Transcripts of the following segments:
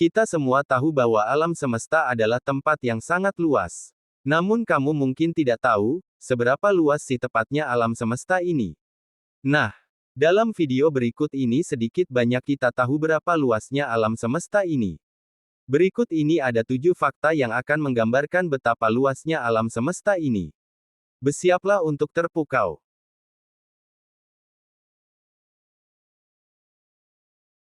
Kita semua tahu bahwa alam semesta adalah tempat yang sangat luas. Namun kamu mungkin tidak tahu, seberapa luas sih tepatnya alam semesta ini. Nah, dalam video berikut ini sedikit banyak kita tahu berapa luasnya alam semesta ini. Berikut ini ada 7 fakta yang akan menggambarkan betapa luasnya alam semesta ini. Bersiaplah untuk terpukau.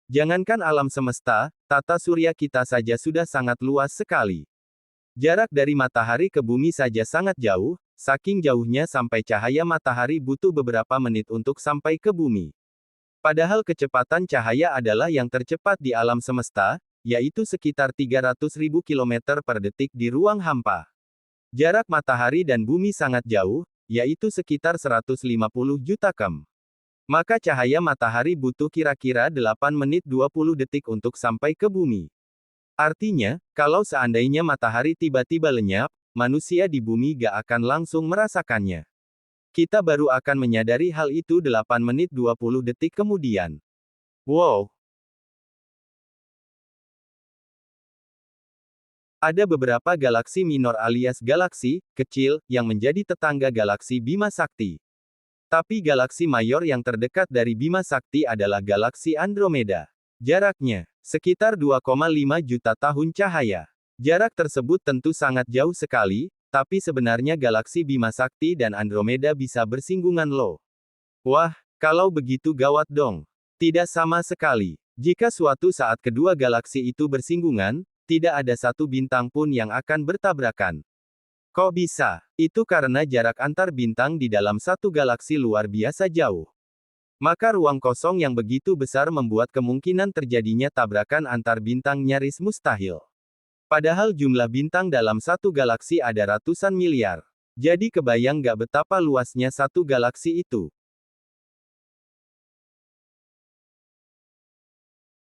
Jangankan alam semesta, tata surya kita saja sudah sangat luas sekali. Jarak dari matahari ke bumi saja sangat jauh, saking jauhnya sampai cahaya matahari butuh beberapa menit untuk sampai ke bumi. Padahal kecepatan cahaya adalah yang tercepat di alam semesta, yaitu sekitar 300.000 km per detik di ruang hampa. Jarak matahari dan bumi sangat jauh, yaitu sekitar 150 juta km. Maka cahaya matahari butuh kira-kira 8 menit 20 detik untuk sampai ke bumi. Artinya, kalau seandainya matahari tiba-tiba lenyap, manusia di bumi gak akan langsung merasakannya. Kita baru akan menyadari hal itu 8 menit 20 detik kemudian. Wow! Ada beberapa galaksi minor alias galaksi kecil yang menjadi tetangga galaksi Bima Sakti. Tapi galaksi mayor yang terdekat dari Bima Sakti adalah galaksi Andromeda. Jaraknya sekitar 2,5 juta tahun cahaya. Jarak tersebut tentu sangat jauh sekali, tapi sebenarnya galaksi Bima Sakti dan Andromeda bisa bersinggungan loh. Wah, kalau begitu gawat dong. Tidak sama sekali. Jika suatu saat kedua galaksi itu bersinggungan, tidak ada satu bintang pun yang akan bertabrakan. Kok bisa? Itu karena jarak antar bintang di dalam satu galaksi luar biasa jauh. Maka ruang kosong yang begitu besar membuat kemungkinan terjadinya tabrakan antar bintang nyaris mustahil. Padahal jumlah bintang dalam satu galaksi ada ratusan miliar. Jadi kebayang gak betapa luasnya satu galaksi itu?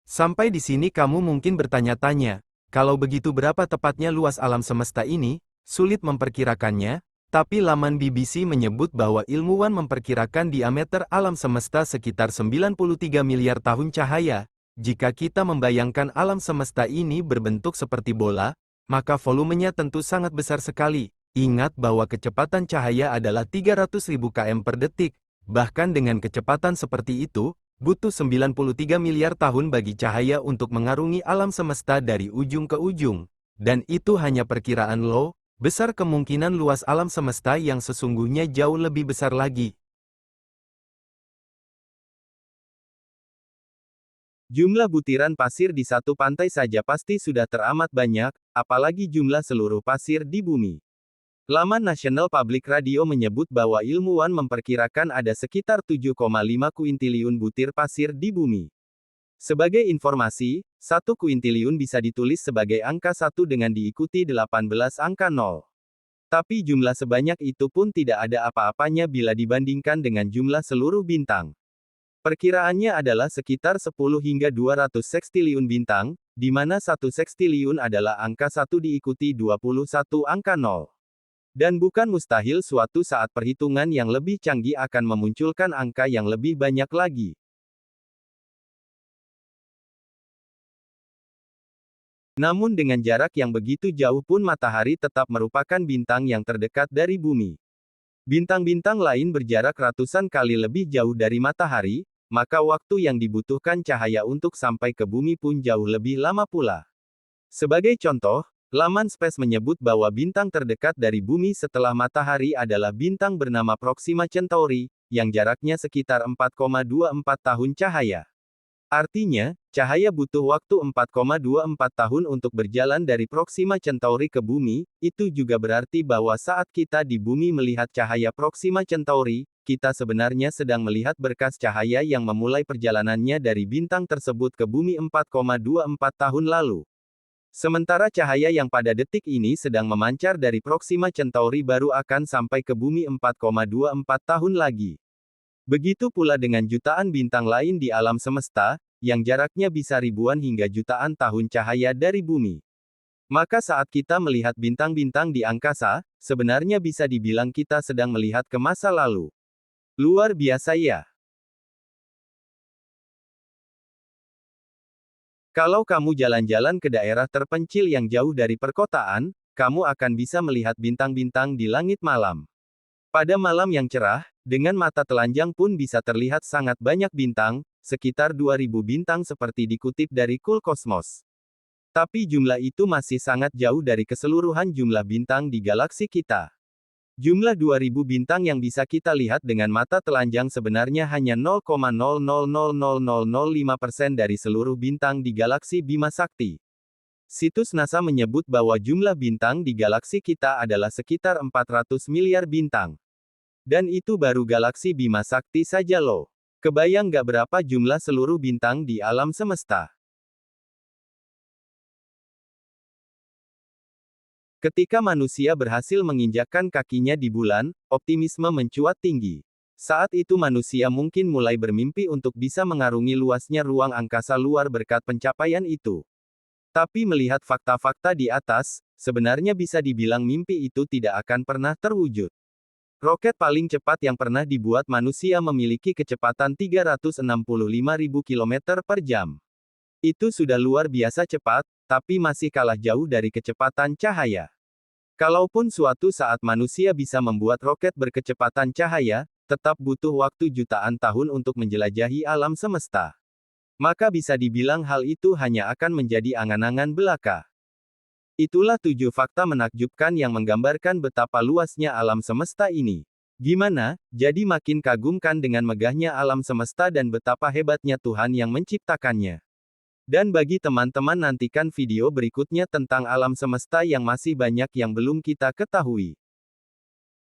Sampai di sini kamu mungkin bertanya-tanya, kalau begitu berapa tepatnya luas alam semesta ini? Sulit memperkirakannya, tapi laman BBC menyebut bahwa ilmuwan memperkirakan diameter alam semesta sekitar 93 miliar tahun cahaya. Jika kita membayangkan alam semesta ini berbentuk seperti bola, maka volumenya tentu sangat besar sekali. Ingat bahwa kecepatan cahaya adalah 300.000 km per detik. Bahkan dengan kecepatan seperti itu, butuh 93 miliar tahun bagi cahaya untuk mengarungi alam semesta dari ujung ke ujung. Dan itu hanya perkiraan loh. Besar kemungkinan luas alam semesta yang sesungguhnya jauh lebih besar lagi. Jumlah butiran pasir di satu pantai saja pasti sudah teramat banyak, apalagi jumlah seluruh pasir di bumi. Laman National Public Radio menyebut bahwa ilmuwan memperkirakan ada sekitar 7,5 kuintiliun butir pasir di bumi. Sebagai informasi, 1 kuintiliun bisa ditulis sebagai angka 1 dengan diikuti 18 angka 0. Tapi jumlah sebanyak itu pun tidak ada apa-apanya bila dibandingkan dengan jumlah seluruh bintang. Perkiraannya adalah sekitar 10 hingga 200 sekstiliun bintang, di mana 1 sekstiliun adalah angka 1 diikuti 21 angka 0. Dan bukan mustahil suatu saat perhitungan yang lebih canggih akan memunculkan angka yang lebih banyak lagi. Namun dengan jarak yang begitu jauh pun matahari tetap merupakan bintang yang terdekat dari bumi. Bintang-bintang lain berjarak ratusan kali lebih jauh dari matahari, maka waktu yang dibutuhkan cahaya untuk sampai ke bumi pun jauh lebih lama pula. Sebagai contoh, laman Space menyebut bahwa bintang terdekat dari bumi setelah matahari adalah bintang bernama Proxima Centauri, yang jaraknya sekitar 4,24 tahun cahaya. Artinya, cahaya butuh waktu 4,24 tahun untuk berjalan dari Proxima Centauri ke bumi. Itu juga berarti bahwa saat kita di bumi melihat cahaya Proxima Centauri, kita sebenarnya sedang melihat berkas cahaya yang memulai perjalanannya dari bintang tersebut ke bumi 4,24 tahun lalu. Sementara cahaya yang pada detik ini sedang memancar dari Proxima Centauri baru akan sampai ke bumi 4,24 tahun lagi. Begitu pula dengan jutaan bintang lain di alam semesta, yang jaraknya bisa ribuan hingga jutaan tahun cahaya dari bumi. Maka saat kita melihat bintang-bintang di angkasa, sebenarnya bisa dibilang kita sedang melihat ke masa lalu. Luar biasa ya! Kalau kamu jalan-jalan ke daerah terpencil yang jauh dari perkotaan, kamu akan bisa melihat bintang-bintang di langit malam. Pada malam yang cerah, dengan mata telanjang pun bisa terlihat sangat banyak bintang, sekitar 2000 bintang seperti dikutip dari Coolcosmos. Tapi jumlah itu masih sangat jauh dari keseluruhan jumlah bintang di galaksi kita. Jumlah 2000 bintang yang bisa kita lihat dengan mata telanjang sebenarnya hanya 0,000005% dari seluruh bintang di galaksi Bima Sakti. Situs NASA menyebut bahwa jumlah bintang di galaksi kita adalah sekitar 400 miliar bintang. Dan itu baru galaksi Bima Sakti saja loh. Kebayang gak berapa jumlah seluruh bintang di alam semesta? Ketika manusia berhasil menginjakkan kakinya di bulan, optimisme mencuat tinggi. Saat itu manusia mungkin mulai bermimpi untuk bisa mengarungi luasnya ruang angkasa luar berkat pencapaian itu. Tapi melihat fakta-fakta di atas, sebenarnya bisa dibilang mimpi itu tidak akan pernah terwujud. Roket paling cepat yang pernah dibuat manusia memiliki kecepatan 365.000 km per jam. Itu sudah luar biasa cepat, tapi masih kalah jauh dari kecepatan cahaya. Kalaupun suatu saat manusia bisa membuat roket berkecepatan cahaya, tetap butuh waktu jutaan tahun untuk menjelajahi alam semesta. Maka bisa dibilang hal itu hanya akan menjadi angan-angan belaka. Itulah 7 fakta menakjubkan yang menggambarkan betapa luasnya alam semesta ini. Gimana, jadi makin kagumkan dengan megahnya alam semesta dan betapa hebatnya Tuhan yang menciptakannya. Dan bagi teman-teman nantikan video berikutnya tentang alam semesta yang masih banyak yang belum kita ketahui.